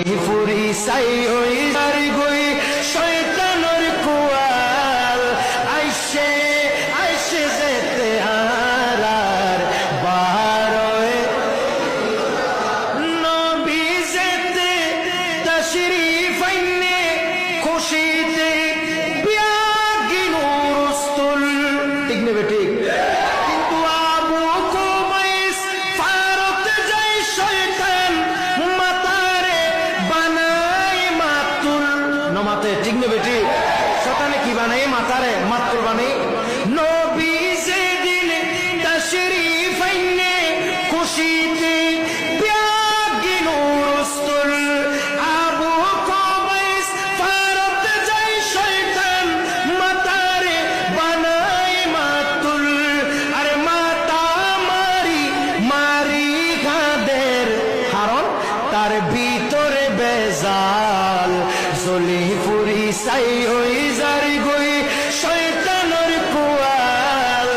ফুরি সাই ওই জারি গই শয়তানের কুয়াল আইসে আইসে যেতে হারার বারোয় নবী যেতে তশরিফ আইনে খুশিতে বিয়াগি নুরুস্তুল ঠিক নেবে ঠিক কিন্তু আবু কুবাইস ফারত যায় শয়তান মাতারে বানাই মাতুল নমাতে ঠিক নেবে ঠিক শয়তানে কি বানাই মাতারে মাতুল বানাই নবী যেদিন তশরিফ আইনে খুশিতে বিয়াগি নুরুস্তুল আবু কুবাইস ফারত যায় শয়তান মাতারে বানাই মাতুল আরে মাতা মারি মারি গাদের হারন তার ভিতরে বেজাল জলি ফুরি সাই হই জারি গই শয়তানের কুয়াল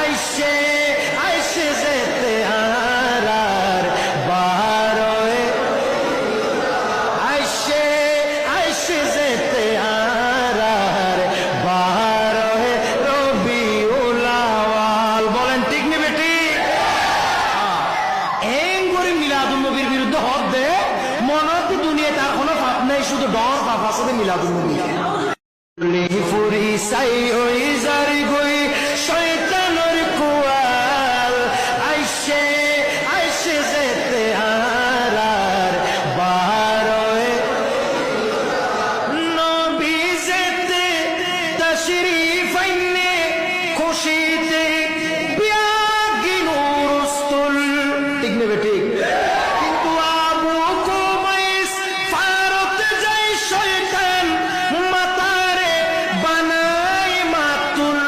আইসে আইসে যেতে হারার বারোয় আইসে আইসে যেতে হারার বারোয় রবিউল আউয়াল বলেন ঠিক নেবে ঠিক এম করে মিলাদুন নবীর বিরুদ্ধে হক দে মনে দুনিয়া তার কোনো পাপ নাই শুধু ডর পাপ আছে মিলাদুন নবী ফুরি সাই ওই জারি গই শয়তানের কুয়াল আইসে আইসে যেতে হারার বারোয় নবী যেতে তশরিফ আইনে খুশিতে বিয়াগি নুরুস্তুল ঠিক নেবে ঠিক কিন্তু আবু কুবাইস ফারত যায় শয়তান মাতারে বানাই মাতুল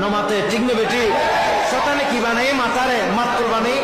নমাতে ঠিক নেবে ঠিক শয়তানে কি বানাই মাতারে মাতুল বানাই